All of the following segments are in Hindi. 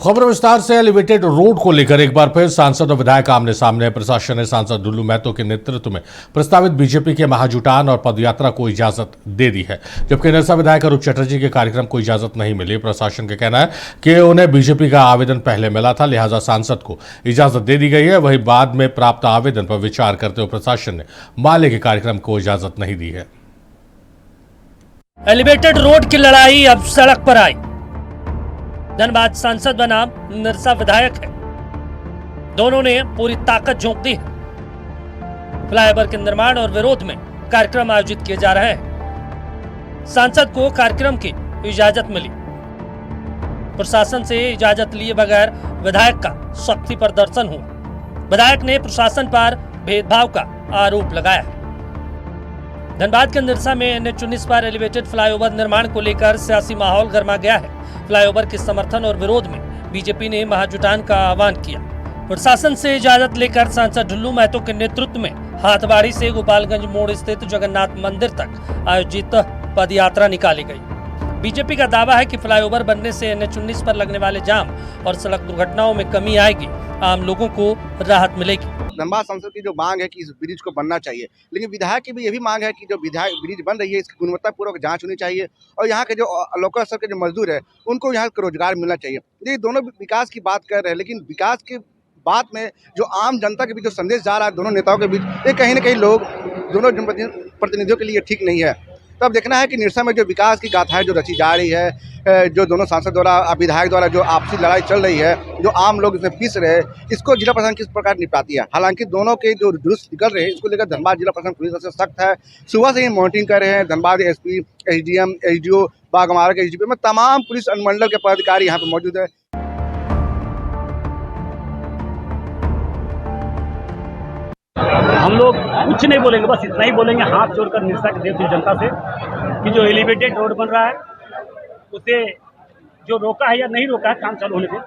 खबर विस्तार से। एलिवेटेड रोड को लेकर एक बार फिर सांसद और विधायक आमने सामने। प्रशासन ने सांसद ढुल्लू महतो के नेतृत्व में प्रस्तावित बीजेपी के महाजुटान और पदयात्रा को इजाजत दे दी है, जबकि निरसा विधायक अरूप चटर्जी के कार्यक्रम को इजाजत नहीं मिली। प्रशासन का कहना है कि उन्हें बीजेपी का आवेदन पहले मिला था, लिहाजा सांसद को इजाजत दे दी गई है। वहीं बाद में प्राप्त आवेदन पर विचार करते हुए प्रशासन ने माले के कार्यक्रम को इजाजत नहीं दी है। एलिवेटेड रोड की लड़ाई अब सड़क पर आई। धनबाद सांसद बनाम निरसा विधायक है, दोनों ने पूरी ताकत झोंक दी है। फ्लाईओवर के निर्माण और विरोध में कार्यक्रम आयोजित किए जा रहे हैं। सांसद को कार्यक्रम की इजाजत मिली। प्रशासन से इजाजत लिए बगैर विधायक का शक्ति प्रदर्शन हुआ। विधायक ने प्रशासन पर भेदभाव का आरोप लगाया है। धनबाद के निरसा में NH-19 पर एलिवेटेड फ्लाईओवर निर्माण को लेकर सियासी माहौल गर्मा गया है। फ्लाईओवर के समर्थन और विरोध में बीजेपी ने महाजुटान का आह्वान किया। प्रशासन से इजाजत लेकर सांसद ढुल्लू महतो के नेतृत्व में हाथबाड़ी से गोपालगंज मोड़ स्थित जगन्नाथ मंदिर तक आयोजित पदयात्रा निकाली गई। बीजेपी का दावा है कि फ्लाईओवर बनने से NH-19 पर लगने वाले जाम और सड़क दुर्घटनाओं में कमी आएगी, आम लोगों को राहत मिलेगी। धनबाद सांसद की जो मांग है कि इस ब्रिज को बनना चाहिए, लेकिन विधायक की भी ये भी मांग है कि जो विधायक ब्रिज बन रही है इसकी गुणवत्तापूर्वक जांच होनी चाहिए और यहाँ के जो लोकल स्तर के जो मजदूर है उनको यहाँ रोजगार मिलना चाहिए। ये दोनों विकास की बात कर रहे हैं, लेकिन विकास की बात में जो आम जनता के बीच जो संदेश जा रहा है दोनों नेताओं के बीच, ये कहीं ना कहीं लोग दोनों प्रतिनिधियों के लिए ठीक नहीं है। तब देखना है कि निरसा में जो विकास की गाथाएं जो रची जा रही है, जो दोनों सांसद द्वारा विधायक द्वारा जो आपसी लड़ाई चल रही है, जो आम लोग इसमें पिस रहे हैं, इसको जिला प्रशासन किस प्रकार निपटाती है। हालांकि दोनों के जो दुरुस्त निकल रहे हैं, इसको लेकर धनबाद जिला प्रशासन पूरी तरह से सख्त है। सुबह से ही मॉनिटरिंग कर रहे हैं। Dhanbad SP, SDM, SDO, Baghmara के SDP में तमाम पुलिस अनुमंडल के पदाधिकारी यहाँ पे मौजूद है। हम लोग कुछ नहीं बोलेंगे, बस इतना ही बोलेंगे हाथ जोड़कर निरसा के देव जनता से कि जो एलिवेटेड रोड बन रहा है उसे जो रोका है या नहीं रोका है काम चालू होने पे,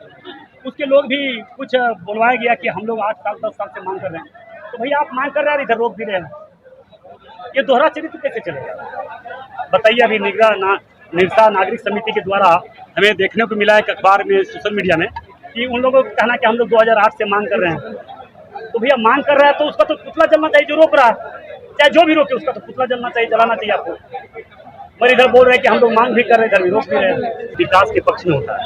उसके लोग भी कुछ बुलवाया गया कि हम लोग 8 साल 10 साल से मांग कर रहे हैं। तो भैया आप मांग कर रहे हैं, इधर रोक भी रहे हैं, ये दोहरा चरित्र कैसे चलेगा बताइए। अभी निरसा नागरिक समिति के द्वारा हमें देखने को मिला है अखबार में, सोशल मीडिया में, कि उन लोगों का कहना कि हम लोग 2008 से मांग कर रहे हैं। तो भैया मांग कर रहा है तो उसका तो पुतला जलना चाहिए जो रोक रहा है, चाहे जो भी रोके उसका तो पुतला जलना चाहिए, जलाना चाहिए आपको। पर इधर बोल रहे हैं कि हम लोग मांग भी कर रहे हैं, इधर भी रोक भी रहे हैं। विकास के पक्ष में होता है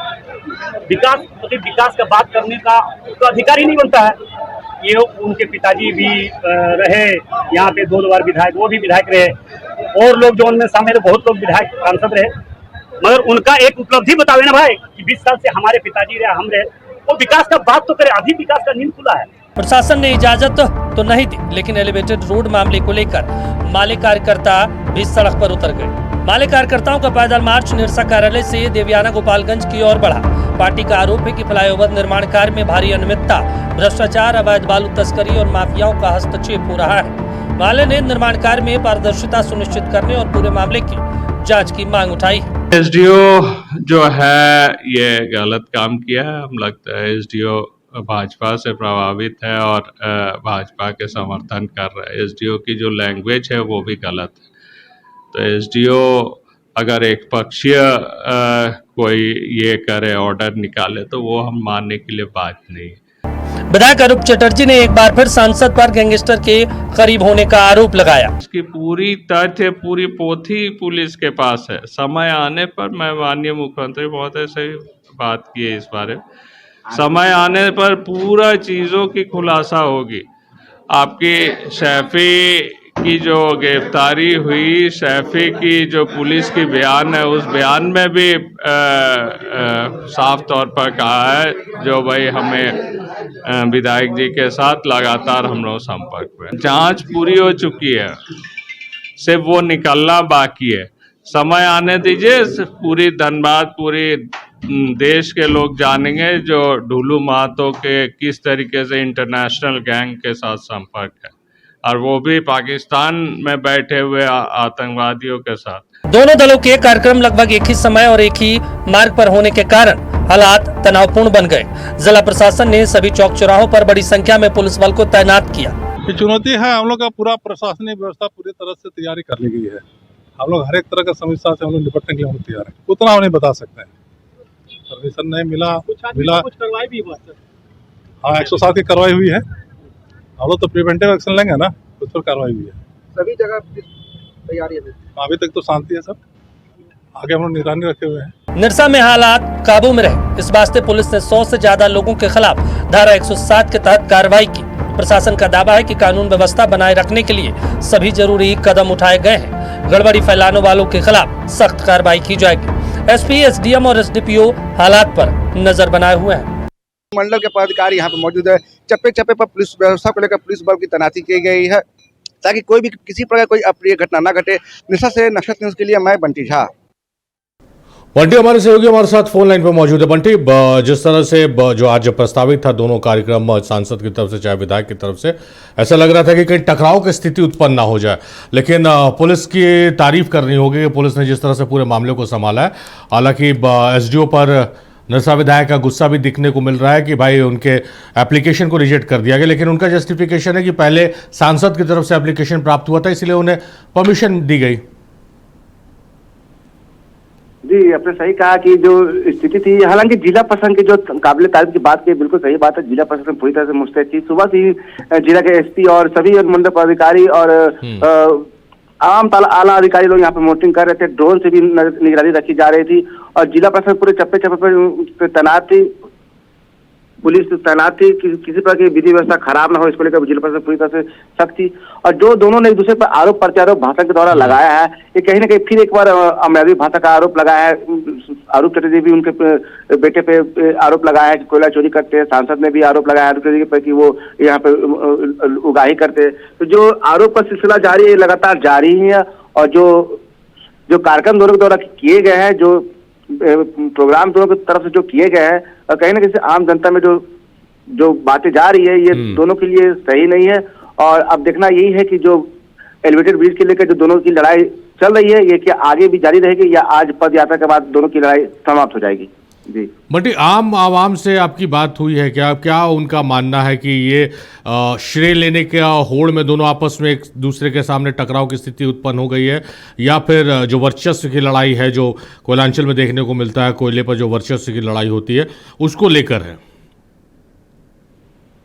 विकास का बात करने का तो अधिकार ही नहीं बनता है। ये उनके पिताजी भी रहे यहाँ पे 2 बार विधायक, वो भी विधायक रहे, और लोग जो उनमें शामिल बहुत लोग विधायक सांसद रहे, मगर उनका एक उपलब्धि बतावे ना भाई कि 20 साल से हमारे पिताजी रहे, हम रहे, वो विकास का बात तो करे। अभी विकास का नींद खुला है। प्रशासन ने इजाजत तो नहीं दी, लेकिन एलिवेटेड रोड मामले को लेकर माले कार्यकर्ता भी सड़क पर उतर गए। माले कार्यकर्ताओं का पैदल मार्च निरसा कार्यालय से देवयाना गोपालगंज की ओर बढ़ा। पार्टी का आरोप है कि फ्लाईओवर निर्माण कार्य में भारी अनियमितता, भ्रष्टाचार, अवैध बालू तस्करी और माफियाओं का हस्तक्षेप हो रहा है। माले ने निर्माण कार्य में पारदर्शिता सुनिश्चित करने और पूरे मामले की जाँच की मांग उठाई। SDO जो है ये गलत काम किया है। हम लगता है SDO भाजपा से प्रभावित है और भाजपा के समर्थन कर रहा है। SDO की जो लैंग्वेज है वो भी गलत है। तो SDO अगर एक पक्षीय कोई ये करे, ऑर्डर निकाले, तो वो हम मानने के लिए बात नहीं है। विधायक अरूप चटर्जी ने एक बार फिर सांसद पर गैंगस्टर के करीब होने का आरोप लगाया। इसकी पूरी तथ्य, पूरी पोथी पुलिस के पास है। समय आने पर मैं माननीय मुख्यमंत्री महोदय से बात की है इस बारे में। समय आने पर पूरा चीज़ों की खुलासा होगी। आपकी शैफी की जो गिरफ्तारी हुई, शैफी की जो पुलिस की बयान है, उस बयान में भी साफ तौर पर कहा है जो भाई हमें विधायक जी के साथ लगातार हम लोग संपर्क में। जांच पूरी हो चुकी है, सिर्फ वो निकलना बाकी है। समय आने दीजिए, पूरी धनबाद, पूरी देश के लोग जानेंगे जो ढुल्लू महतो के किस तरीके से इंटरनेशनल गैंग के साथ संपर्क है, और वो भी पाकिस्तान में बैठे हुए आतंकवादियों के साथ। दोनों दलों के कार्यक्रम लगभग एक ही समय और एक ही मार्ग पर होने के कारण हालात तनावपूर्ण बन गए। जिला प्रशासन ने सभी चौक चौराहों पर बड़ी संख्या में पुलिस बल को तैनात किया। ये चुनौती है, हम लोग का पूरा प्रशासनिक व्यवस्था पूरी तरह से तैयारी कर ली गई है। हम लोग हर एक तरह का समस्या से हम लोग निपटने के लिए हम लोग तैयार हैं। उतना हम नहीं बता सकते हैं। परमिशन नहीं मिला कुछ कार्रवाई भी हुआ सर? हाँ 107 की कार्रवाई हुई है। हम लोग तो प्रिवेंटिव एक्शन लेंगे ना, उस पर कार्रवाई हुई है। सभी जगह तैयारी है। अभी तक तो शांति है सब, आगे हम लोग निगरानी रखे हुए हैं। निरसा में हालात काबू में रहे, इस वास्ते पुलिस ने 100 से ज्यादा लोगों के खिलाफ धारा 107 के तहत कार्रवाई की। प्रशासन का दावा है कि कानून व्यवस्था बनाए रखने के लिए सभी जरूरी कदम उठाए गए हैं। गड़बड़ी फैलाने वालों के खिलाफ सख्त कार्रवाई की जाएगी। एसपी, एसडीएम और एसडीपीओ हालात पर नजर बनाए हुए हैं। मंडल के पदाधिकारी यहाँ पे मौजूद है। चप्पे चप्पे पर पुलिस व्यवस्था को लेकर पुलिस बल की तैनाती की गई है ताकि कोई भी किसी प्रकार कोई अप्रिय घटना न घटे। निरसा से नक्षत्र न्यूज के लिए मैं बंटी झा। बंटी हमारे सहयोगी हमारे साथ फोन लाइन पर मौजूद है। बंटी, जिस तरह से जो आज प्रस्तावित था दोनों कार्यक्रम सांसद की तरफ से चाहे विधायक की तरफ से, ऐसा लग रहा था कि कहीं टकराव की स्थिति उत्पन्न ना हो जाए, लेकिन पुलिस की तारीफ करनी होगी कि पुलिस ने जिस तरह से पूरे मामले को संभाला है। हालांकि एसडीओ पर निरसा विधायक का गुस्सा भी दिखने को मिल रहा है कि भाई उनके एप्लीकेशन को रिजेक्ट कर दिया गया, लेकिन उनका जस्टिफिकेशन है कि पहले सांसद की तरफ से एप्लीकेशन प्राप्त हुआ था, इसलिए उन्हें परमिशन दी गई। जी, आपने सही कहा कि जो स्थिति थी, हालांकि जिला प्रशासन की जो काबिल तारीफ की बात की, बिल्कुल सही बात है। जिला प्रशासन पूरी तरह से मुस्तैद थी। सुबह से ही जिला के एसपी और सभी मंडल पदाधिकारी और आम आला अधिकारी लोग यहाँ पे मॉनिटरिंग कर रहे थे। ड्रोन से भी निगरानी रखी जा रही थी और जिला प्रशासन पूरे चप्पे चप्पे पर तैनात थी। पुलिस तैनात थी कि किसी प्रकार की विधि व्यवस्था खराब ना हो, इसको लेकर जिला प्रशासन पूरी तरह से सख्त थी। और जो दोनों ने एक दूसरे पर आरोप प्रत्यारोप भाषा के द्वारा लगाया है, ये कहीं ना कहीं फिर एक बार अमर्यादित भाषा का आरोप लगाया है। आरोप चतुर्वेदी भी उनके बेटे पे आरोप लगाया है कि कोयला चोरी करते हैं। सांसद ने भी आरोप लगाया आरोप चतुर्वेदी पर कि वो यहाँ पे उगाही करते हैं। तो जो आरोप का सिलसिला जारी है, लगातार जारी ही है। और जो कार्यक्रम दोनों के द्वारा किए गए हैं, जो प्रोग्राम दोनों की तरफ से जो किए गए हैं, कहीं ना कहीं आम जनता में जो बातें जा रही है, ये दोनों के लिए सही नहीं है। और अब देखना यही है कि जो एलिवेटेड ब्रिज के लेकर जो दोनों की लड़ाई चल रही है, ये क्या आगे भी जारी रहेगी या आज पद यात्रा के बाद दोनों की लड़ाई समाप्त हो जाएगी? जी बंटी, आम आवाम से आपकी बात हुई है क्या? क्या उनका मानना है कि ये श्रेय लेने के होड़ में दोनों आपस में एक दूसरे के सामने टकराव की स्थिति उत्पन्न हो गई है, या फिर जो वर्चस्व की लड़ाई है जो कोयलांचल में देखने को मिलता है, कोयले पर जो वर्चस्व की लड़ाई होती है, उसको लेकर है?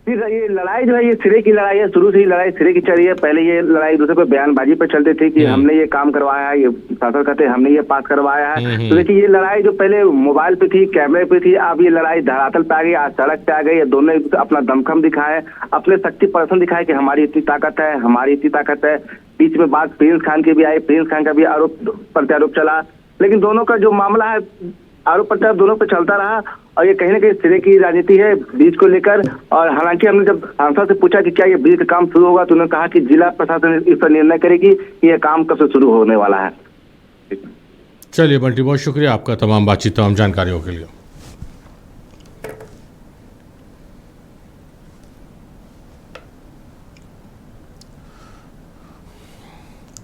ये लड़ाई जो है, ये सिरे की लड़ाई है। शुरू से ही लड़ाई सिरे की चल रही है। पहले ये लड़ाई दूसरे पे बयानबाजी पे चलती थी कि हमने ये काम करवाया है, ये शासन कहते हैं हमने ये पास करवाया है। तो देखिए, ये लड़ाई जो पहले मोबाइल पे थी, कैमरे पे थी, अब ये लड़ाई धरातल पे आ गई, आज सड़क पे आ गई। दोनों अपना दमखम दिखाए, अपने शक्ति प्रदर्शन दिखाए कि हमारी इतनी ताकत है, हमारी इतनी ताकत है। बीच में बात प्रिंस खान की भी आई, प्रिंस खान का भी आरोप प्रत्यारोप चला, लेकिन दोनों का जो मामला है, आरोप प्रत्यारोप दोनों पे चलता रहा। और ये कहीं ना कहीं सिरे की राजनीति है ब्रिज को लेकर। और हालांकि हमने जब सांसद से पूछा कि क्या ये ब्रिज का काम शुरू होगा, तो उन्होंने कहा कि जिला प्रशासन इस पर निर्णय करेगी कि यह काम कब से शुरू होने वाला है। चलिए बंटी, बहुत शुक्रिया आपका तमाम बातचीत, तमाम जानकारियों के लिए।